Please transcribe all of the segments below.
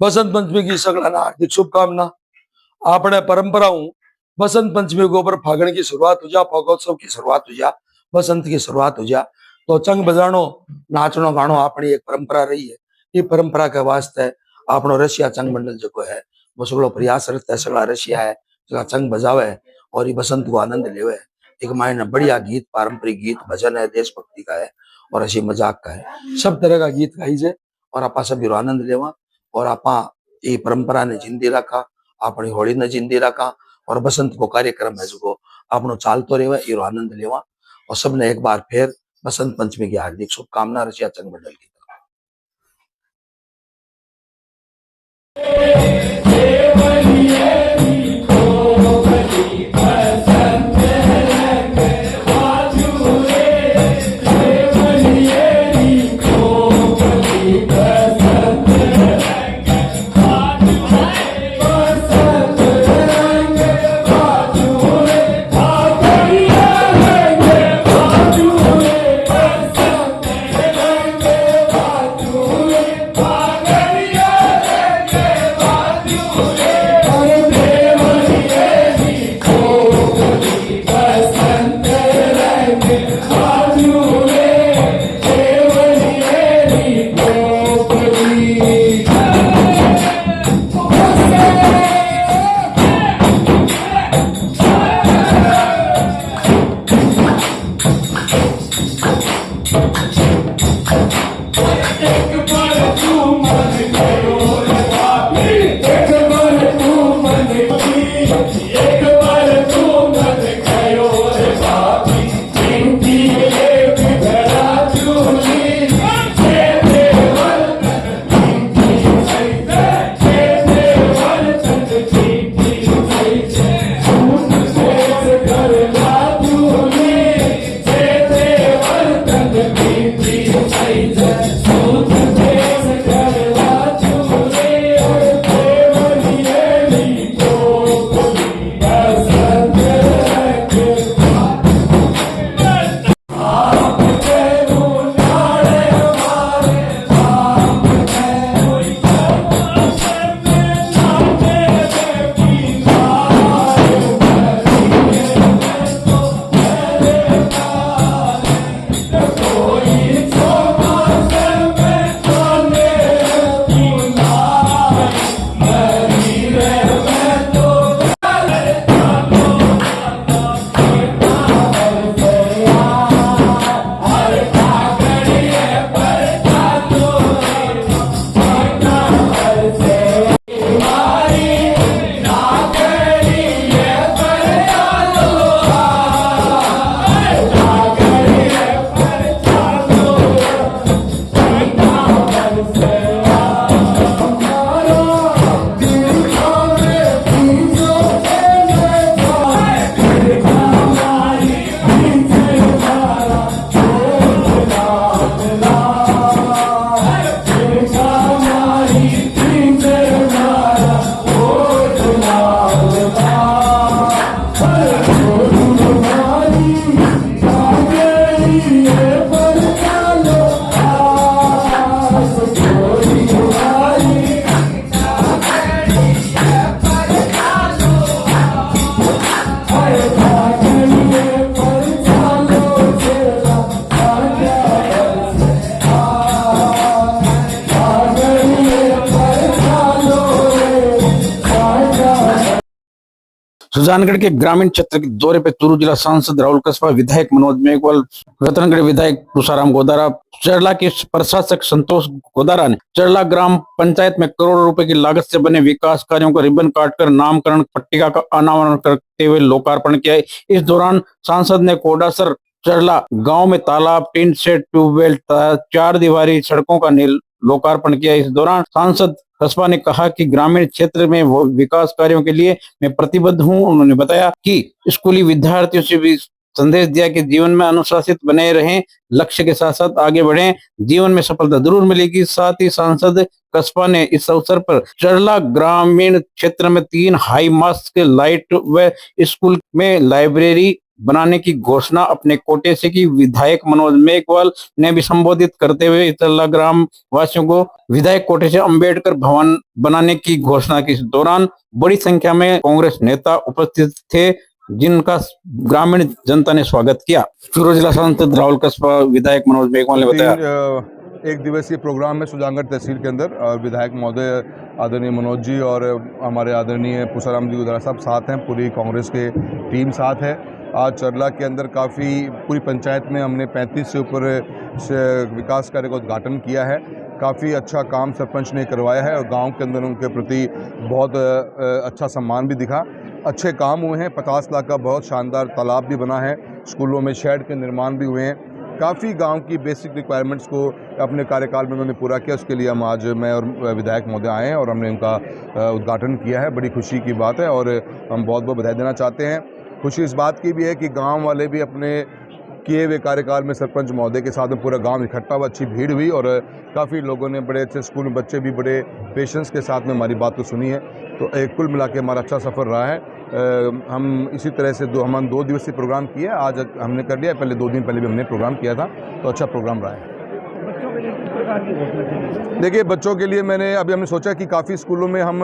बसंत पंचमी की सगळ्यांना हार्दिक शुभकामना। आपणे परंपराओं बसंत पंचमी के ऊपर फागण की शुरुआत हो जा, फागोत्सव की शुरुआत हो जा, बसंत की शुरुआत हो जा, तो चंग बजाणो नाचनो गाणो अपनी एक परंपरा रही है। ये परंपरा के वास्ते आपनो रशिया चंग मंडल जो है वो सगळो प्रयास रहता है, सगळा रशिया है सगळा चंग बजावे और ये बसंत को आनंद लेवे। एक मायने बढ़िया गीत, पारंपरिक गीत, भजन है, देशभक्ति का है और हसी मजाक का है, सब तरह का गीत गाई जाए और आपा सब आनंद लेवा और आपा ये परंपरा ने जिंदी रखा, अपनी होली ने जिंदी रखा और बसंत को कार्यक्रम है जो आपनो चालतो रहेवा ये आनंद लेवा। और सबने एक बार फिर बसंत पंचमी की हार्दिक शुभकामना रशिया चंग मंडल की। सुजानगढ़ के ग्रामीण क्षेत्र के दौरे पे चूरू जिला सांसद राहुल कस्बा, विधायक मनोज मेघवाल, रतनगढ़ विधायक तुषाराम गोदारा, चरला के प्रशासक संतोष गोदारा ने चरला ग्राम पंचायत में करोड़ों रुपए की लागत से बने विकास कार्यों का रिबन काटकर नामकरण पट्टिका का अनावरण करते हुए लोकार्पण किया। इस दौरान सांसद ने कोडासर चरला गांव में तालाब, टिन शेड, ट्यूबवेल, 4 दीवारी सड़कों का लोकार्पण किया। इस दौरान सांसद कस्बा ने कहा कि ग्रामीण क्षेत्र में विकास कार्यों के लिए मैं प्रतिबद्ध हूं। उन्होंने बताया कि स्कूली विद्यार्थियों से भी संदेश दिया कि जीवन में अनुशासित बने रहें, लक्ष्य के साथ साथ आगे बढ़ें, जीवन में सफलता जरूर मिलेगी। साथ ही सांसद कस्बा ने इस अवसर पर चरला ग्रामीण क्षेत्र में 3 हाई मास्ट के लाइट व स्कूल में लाइब्रेरी बनाने की घोषणा अपने कोटे से की। विधायक मनोज मेघवाल ने भी संबोधित करते हुए चरला ग्राम वासियों को विधायक कोटे से अंबेडकर भवन बनाने की घोषणा की। इस दौरान बड़ी संख्या में कांग्रेस नेता उपस्थित थे, जिनका ग्रामीण जनता ने स्वागत किया। चूरू जिला सांसद राहुल कस्बा विधायक मनोज मेघवाल ने बताया, एक दिवसीय प्रोग्राम में सुजानगढ़ तहसील के अंदर विधायक महोदय आदरणीय मनोज जी और हमारे आदरणीय पुसाराम जी गोदारा साहब साथ हैं, पूरी कांग्रेस के टीम साथ है। आज चरला के अंदर काफ़ी पूरी पंचायत में हमने 35 से ऊपर विकास कार्य का उद्घाटन किया है। काफ़ी अच्छा काम सरपंच ने करवाया है और गांव के अंदर उनके प्रति बहुत अच्छा सम्मान भी दिखा। अच्छे काम हुए हैं। 50 लाख का बहुत शानदार तालाब भी बना है, स्कूलों में शेड के निर्माण भी हुए हैं। काफ़ी गांव की बेसिक रिक्वायरमेंट्स को अपने कार्यकाल में उन्होंने पूरा किया। उसके लिए हम आज मैं और विधायक महोदय आए हैं और हमने उनका उद्घाटन किया है। बड़ी खुशी की बात है और हम बहुत बहुत बधाई देना चाहते हैं। खुशी इस बात की भी है कि गांव वाले भी अपने किए हुए कार्यकाल में सरपंच महोदय के साथ में पूरा गांव इकट्ठा हुआ, अच्छी भीड़ हुई और काफ़ी लोगों ने बड़े अच्छे स्कूल में बच्चे भी बड़े पेशेंस के साथ में हमारी बात को सुनी है। तो एक कुल मिला के हमारा अच्छा सफ़र रहा है। हम इसी तरह से हम 2 दिवसीय प्रोग्राम किया, आज हमने कर लिया। पहले 2 दिन पहले भी हमने प्रोग्राम किया था, तो अच्छा प्रोग्राम रहा है। देखिए, बच्चों के लिए हमने सोचा कि काफ़ी स्कूलों में हम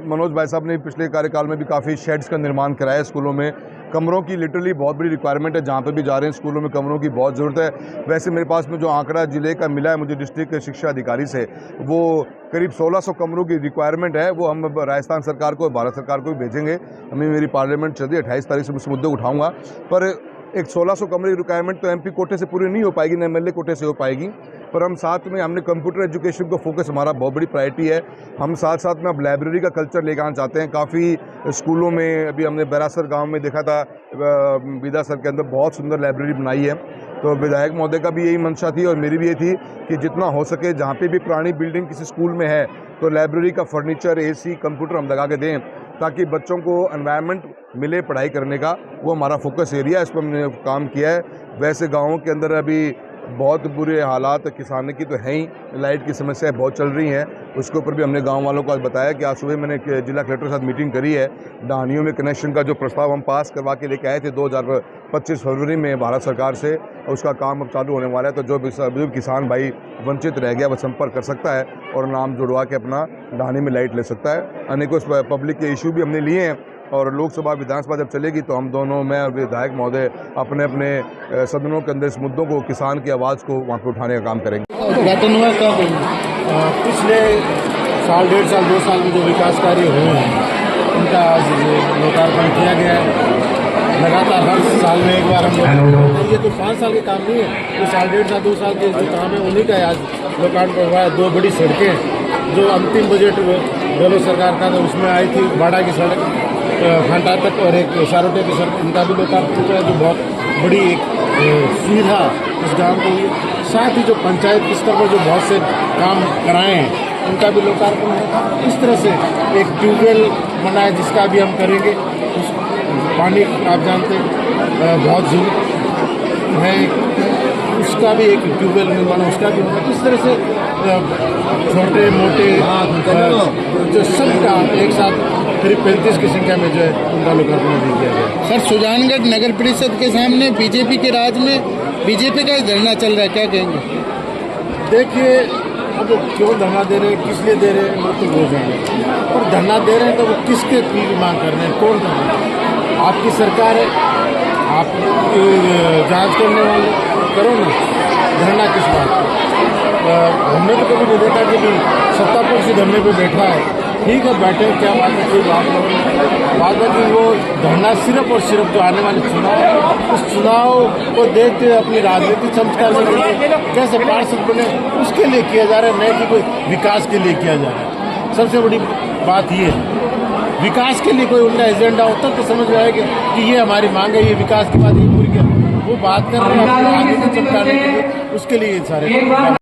मनोज भाई साहब ने पिछले कार्यकाल में भी काफ़ी शेड्स का निर्माण कराया। स्कूलों में कमरों की लिटरली बहुत बड़ी रिक्वायरमेंट है। जहाँ पे भी जा रहे हैं स्कूलों में कमरों की बहुत ज़रूरत है। वैसे मेरे पास में जो आंकड़ा जिले का मिला है मुझे डिस्ट्रिक्ट शिक्षा अधिकारी से, वो करीब 1600 कमरों की रिक्वायरमेंट है। वो हम राजस्थान सरकार को, भारत सरकार को भी भेजेंगे। हमें मेरी पार्लियामेंट चल रही है, 28 तारीख से उस मुद्दे को उठाऊँगा। पर एक 1600 कमरे की रिक्वायरमेंट तो MP कोटे से पूरी नहीं हो पाएगी, न MLA कोटे से हो पाएगी। पर हम साथ में हमने कंप्यूटर एजुकेशन को फोकस, हमारा बहुत बड़ी प्रायोरिटी है। हम साथ साथ में अब लाइब्रेरी का कल्चर लेकर आना चाहते हैं। काफ़ी स्कूलों में अभी हमने बैरासर गांव में देखा था, विदासर के अंदर बहुत सुंदर लाइब्रेरी बनाई है। तो विधायक महोदय का भी यही मंशा थी और मेरी भी ये थी कि जितना हो सके जहाँ पे भी पुरानी बिल्डिंग किसी स्कूल में है तो लाइब्रेरी का फर्नीचर, AC, कंप्यूटर हम लगा के दें ताकि बच्चों को एनवायरनमेंट मिले पढ़ाई करने का। वो हमारा फोकस एरिया है, इस पर हमने काम किया है। वैसे गाँवों के अंदर अभी बहुत बुरे हालात किसानी की तो है ही, लाइट की समस्याएं बहुत चल रही हैं। उसके ऊपर भी हमने गांव वालों को आज बताया कि आज सुबह मैंने जिला कलेक्टर के साथ मीटिंग करी है। डाहनियों में कनेक्शन का जो प्रस्ताव हम पास करवा के लेके आए थे 2025 फरवरी में भारत सरकार से, उसका काम अब चालू होने वाला है। तो जो किसान भाई वंचित रह गया वह संपर्क कर सकता है और नाम जुड़वा के अपना डाहनी में लाइट ले सकता है। अनेकों पब्लिक के इशू भी हमने लिए हैं और लोकसभा विधानसभा जब चलेगी तो हम दोनों, मैं और विधायक महोदय, अपने अपने सदनों के अंदर इस मुद्दों को, किसान की आवाज़ को वहाँ पर उठाने का काम करेंगे। पिछले साल, 1.5 साल, 2 साल में जो विकास कार्य हुए हैं उनका आज लोकार्पण किया गया है। लगातार हर साल में एक बार हम ये तो 5 साल के काम नहीं है, ये साल, 1.5 साल, 2 साल के जो काम है उन्हीं का आज लोकार्पण हुआ है। 2 बड़ी सड़कें जो अंतिम बजट गहलोत सरकार का था उसमें आई थी, बाड़ा की सड़क फांटा तक और एक सारोटे की सड़क, इनका भी लोकार्पण हुआ है, जो बहुत बड़ी एक सुविधा इस गांव को हुई। साथ ही जो पंचायत स्तर पर जो बहुत से काम कराए हैं उनका भी लोकार्पण होगा। इस तरह से एक ट्यूबवेल बना है जिसका भी हम करेंगे। उस पानी आप जानते हैं बहुत जरूरत है, उसका भी एक ट्यूबवेल निर्माण उसका भी होगा। इस तरह से छोटे मोटे जो सबका एक साथ करीब 35 की संख्या में जो है उनका लोकार्पण भी किया गया। सर, सुजानगढ़ नगर परिषद के सामने बीजेपी के राज में बीजेपी का धरना चल रहा है, क्या कहेंगे? देखिए, अब क्यों धरना दे रहे हैं, किस लिए दे रहे हैं, वो तो हो जाएंगे। और धरना दे रहे हैं तो वो किसके की मांग कर रहे हैं, कौन कर रहे हैं? आपकी सरकार है, आप जांच करने वाले करो ना, धरना किस बात पर? हमने तो कभी नहीं देखा कि सत्ता पक्ष धरने पे बैठा है। ठीक है, बैठे, क्या बात है, कोई बात नहीं। बात है कि वो धरना सिर्फ और सिर्फ जो आने वाले चुनाव है, उस चुनाव को देखते हुए अपनी राजनीति चमत्कार में कैसे पार्षद बने उसके लिए किया जा रहा है, नहीं कि कोई विकास के लिए किया जा रहा है। सबसे बड़ी बात ये है, विकास के लिए कोई उनका एजेंडा होता तो समझ में आएगा कि ये हमारी मांग है, ये विकास की बात ये पूरी कर, वो बात कर रहे हैं अपनी राजनीति चमकाने के लिए, उसके लिए ये सारे।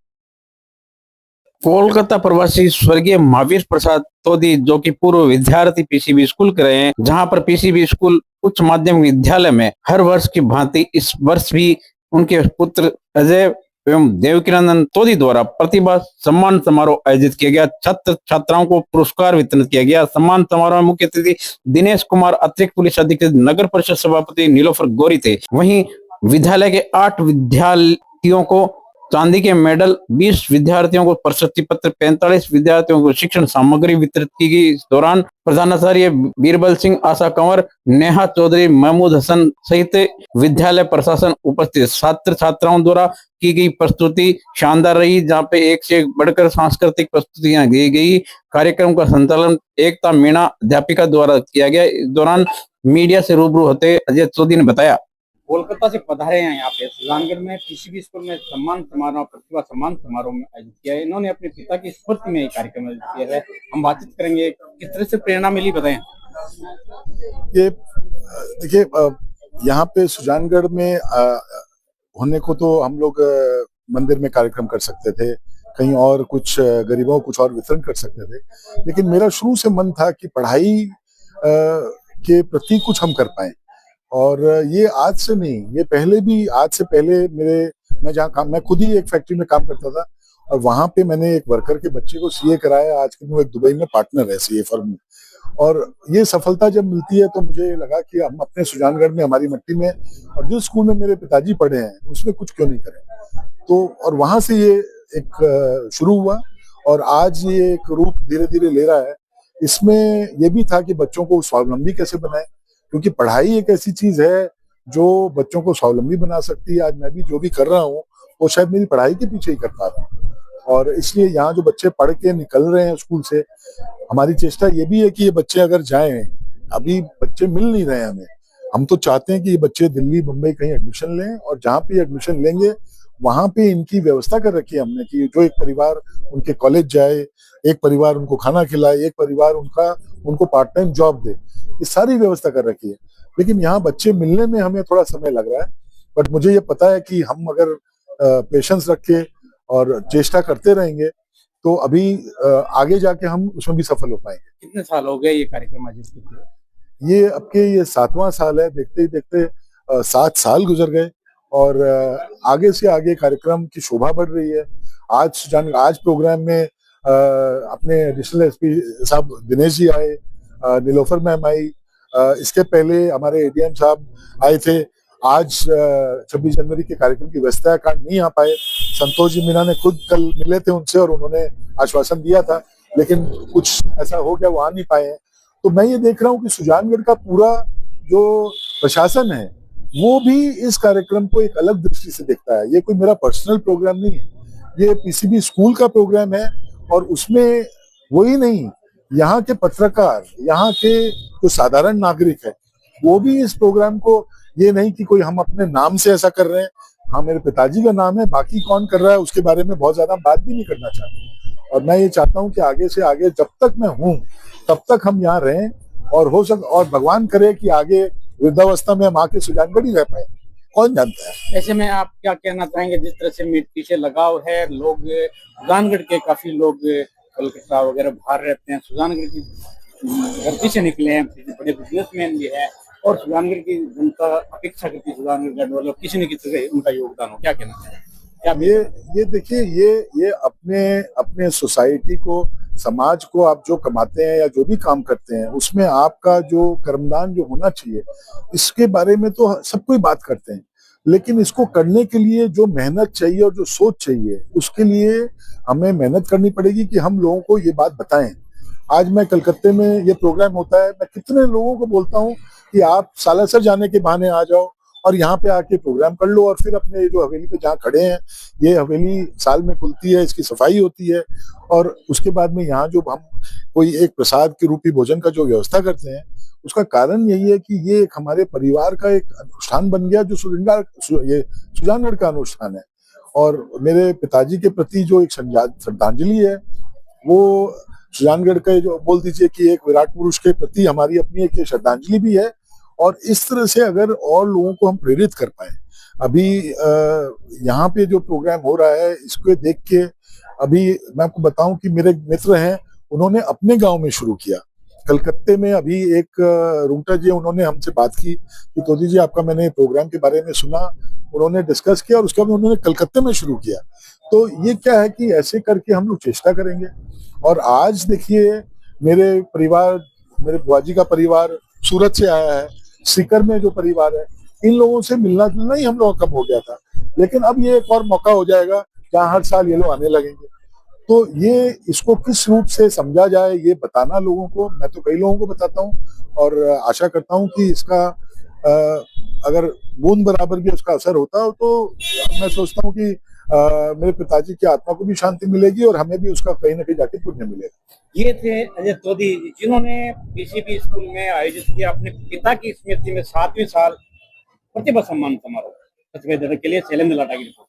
कोलकाता प्रवासी स्वर्गीय महावीर प्रसाद तोदी, जो कि पूर्व विद्यार्थी PCB स्कूल के रहे हैं, जहां पर PCB स्कूल उच्च माध्यमिक विद्यालय में हर वर्ष की भांति इस वर्ष भी उनके पुत्र अजय एवं देवकीनंदन तोदी द्वारा प्रतिभा सम्मान समारोह आयोजित किया गया। छात्र छात्राओं को पुरस्कार वितरित किया गया। सम्मान समारोह में मुख्य अतिथि दिनेश कुमार, अतिरिक्त पुलिस अधीक्षक, नगर परिषद सभापति नीलोफर गौरी थे। वहीं विद्यालय के 8 विद्यार्थियों को चांदी के मेडल, 20 विद्यार्थियों को प्रशस्ति पत्र, 45 विद्यार्थियों को शिक्षण सामग्री वितरित की गई। इस दौरान प्रधानाचार्य बीरबल सिंह, आशा कंवर, नेहा चौधरी, महमूद हसन सहित विद्यालय प्रशासन उपस्थित। छात्र छात्राओं द्वारा की गई प्रस्तुति शानदार रही, जहाँ पे एक से एक बढ़कर सांस्कृतिक प्रस्तुतियां दी गई। कार्यक्रम का संचालन एकता मीणा अध्यापिका द्वारा किया गया। इस दौरान मीडिया से रूबरू होते अजय चौधरी ने बताया, कोलकाता से पधारे हैं यहाँ पे सुजानगढ़ में पीसीबी स्कूल में सम्मान समारोह, प्रतिभा सम्मान समारोह में आयोजित किया है। इन्होंने अपने पिता की स्फूर्ति में ये कार्यक्रम आयोजित किया है। हम बातचीत करेंगे, किस तरह से प्रेरणा मिली, बताएं। ये देखिए, यहाँ पे सुजानगढ़ में होने को तो हम लोग मंदिर में कार्यक्रम कर सकते थे, कहीं और कुछ गरीबों को कुछ और वितरण कर सकते थे, लेकिन मेरा शुरू से मन था कि पढ़ाई के प्रति कुछ हम कर पाए। और ये आज से नहीं, ये पहले भी, आज से पहले मैं खुद ही एक फैक्ट्री में काम करता था और वहां पे मैंने एक वर्कर के बच्चे को सीए कराया। आज के वो एक दुबई में पार्टनर है सीए फर्म में। और ये सफलता जब मिलती है तो मुझे लगा कि हम अपने सुजानगढ़ में, हमारी मिट्टी में, और जिस स्कूल में मेरे पिताजी पढ़े हैं उसमें कुछ क्यों नहीं करें। तो और वहां से ये एक शुरू हुआ और आज ये एक रूप धीरे धीरे ले रहा है। इसमें ये भी था कि बच्चों को स्वावलंबी कैसे बनाए, क्योंकि पढ़ाई एक ऐसी चीज है जो बच्चों को स्वावलंबी बना सकती है। आज मैं भी जो भी कर रहा हूँ वो शायद मेरी पढ़ाई के पीछे ही कर पा रहा हूँ। और इसलिए यहाँ जो बच्चे पढ़ के निकल रहे हैं स्कूल से, हमारी चेष्टा ये भी है कि ये बच्चे अगर जाएं, अभी बच्चे मिल नहीं रहे हैं हमें, हम तो चाहते हैं कि ये बच्चे दिल्ली, मुंबई कहीं एडमिशन लें और जहाँ पे एडमिशन लेंगे वहां पे इनकी व्यवस्था कर रखी है हमने कि जो एक परिवार उनके कॉलेज जाए, एक परिवार उनको खाना खिलाए, एक परिवार उनको पार्ट टाइम जॉब दे, ये सारी व्यवस्था कर रखी है। लेकिन यहाँ बच्चे मिलने में हमें थोड़ा समय लग रहा है, बट मुझे ये पता है कि हम अगर पेशेंस रख के और चेष्टा करते रहेंगे तो अभी आगे जाके हम उसमें भी सफल हो पाएंगे। कितने साल हो गए ये कार्यक्रम आयोजित किए? ये अब के ये 7वां साल है। देखते ही देखते 7 साल गुजर गए और आगे से आगे कार्यक्रम की शोभा बढ़ रही है। आज प्रोग्राम में अपने एडिशनल एसपी साहब दिनेश जी आए, नीलोफर मैम आई, इसके पहले हमारे एडीएम साहब आए थे। आज 26 जनवरी के कार्यक्रम की व्यवस्था कारण नहीं आ पाए। संतोष जी मीना ने खुद कल मिले थे उनसे और उन्होंने आश्वासन दिया था, लेकिन कुछ ऐसा हो गया, वो आ नहीं पाए हैं। तो मैं ये देख रहा हूँ कि सुजानगढ़ का पूरा जो प्रशासन है वो भी इस कार्यक्रम को एक अलग दृष्टि से देखता है। ये कोई मेरा पर्सनल प्रोग्राम नहीं है, ये पीसीबी स्कूल का प्रोग्राम है। और उसमें वही नहीं, यहाँ के पत्रकार, यहाँ के जो साधारण नागरिक है, वो भी इस प्रोग्राम को, ये नहीं कि कोई हम अपने नाम से ऐसा कर रहे हैं। हाँ, मेरे पिताजी का नाम है, बाकी कौन कर रहा है उसके बारे में बहुत ज्यादा बात भी नहीं करना चाहते। और मैं ये चाहता हूँ कि आगे से आगे जब तक मैं हूँ तब तक हम यहाँ रहें और और भगवान करे कि आगे वृद्धावस्था में हम आके सुजानगढ़ ही रह पाए, कौन जानता है। ऐसे में आप क्या कहना चाहेंगे, जिस तरह से मिट्टी से लगाव है, लोग सुजानगढ़ के काफी लोग कोलकाता वगैरह बाहर रहते हैं, सुजानगढ़ की धरती से निकले हैं, बड़े बिजनेसमैन भी है और सुजानगढ़ की जनता अपेक्षा करती है सुजानगढ़ वालों किसी न किसी से उनका योगदान हो, क्या कहना चाहिए? क्या ये देखिए, ये अपने सोसाइटी को, समाज को आप जो कमाते हैं या जो भी काम करते हैं उसमें आपका जो कर्मदान जो होना चाहिए, इसके बारे में तो सब कोई बात करते हैं, लेकिन इसको करने के लिए जो मेहनत चाहिए और जो सोच चाहिए, उसके लिए हमें मेहनत करनी पड़ेगी कि हम लोगों को ये बात बताएं। आज मैं कलकत्ते में ये प्रोग्राम होता है, मैं कितने लोगों को बोलता हूँ कि आप सालासर जाने के बहाने आ जाओ और यहाँ पे आके प्रोग्राम कर लो और फिर अपने जो हवेली पे जहाँ खड़े हैं, ये हवेली साल में खुलती है, इसकी सफाई होती है और उसके बाद में यहाँ जो हम कोई एक प्रसाद के रूपी भोजन का जो व्यवस्था करते हैं, उसका कारण यही है कि ये एक हमारे परिवार का एक अनुष्ठान बन गया, जो सुजानगढ़ का अनुष्ठान है। और मेरे पिताजी के प्रति जो एक श्रद्धांजलि है, वो सुजानगढ़ का जो बोल दीजिए कि एक विराट पुरुष के प्रति हमारी अपनी एक श्रद्धांजलि भी है। और इस तरह से अगर और लोगों को हम प्रेरित कर पाए, अभी यहाँ पे जो प्रोग्राम हो रहा है इसको देख के, अभी मैं आपको बताऊं कि मेरे मित्र हैं, उन्होंने अपने गांव में शुरू किया कलकत्ते में अभी एक रूटर जी उन्होंने हमसे बात की कि तोदी जी आपका मैंने प्रोग्राम के बारे में सुना, उन्होंने डिस्कस किया और उसके बाद उन्होंने कलकत्ते में शुरू किया। तो ये क्या है कि ऐसे करके हम लोग चेष्टा करेंगे। और आज देखिए मेरे परिवार, मेरे बुआ जी का परिवार सूरत से आया है, सीकर में जो परिवार है, इन लोगों से मिलना जुलना ही हम लोगों का कम हो गया था, लेकिन अब ये एक और मौका हो जाएगा जहाँ हर साल ये लोग आने लगेंगे। तो ये इसको किस रूप से समझा जाए ये बताना लोगों को, मैं तो कई लोगों को बताता हूँ और आशा करता हूँ कि इसका अगर बूंद बराबर भी उसका असर होता हो तो मैं सोचता हूँ कि मेरे पिताजी की आत्मा को भी शांति मिलेगी और हमें भी उसका कहीं ना कहीं जाके पुण्य मिलेगा। ये थे अजय तोदी जिन्होंने पीसीबी स्कूल में आयोजित किया अपने पिता की स्मृति में 7वें साल प्रतिभा सम्मान समारोह। के लिए शैलेंद्र लाटा की रिपोर्ट।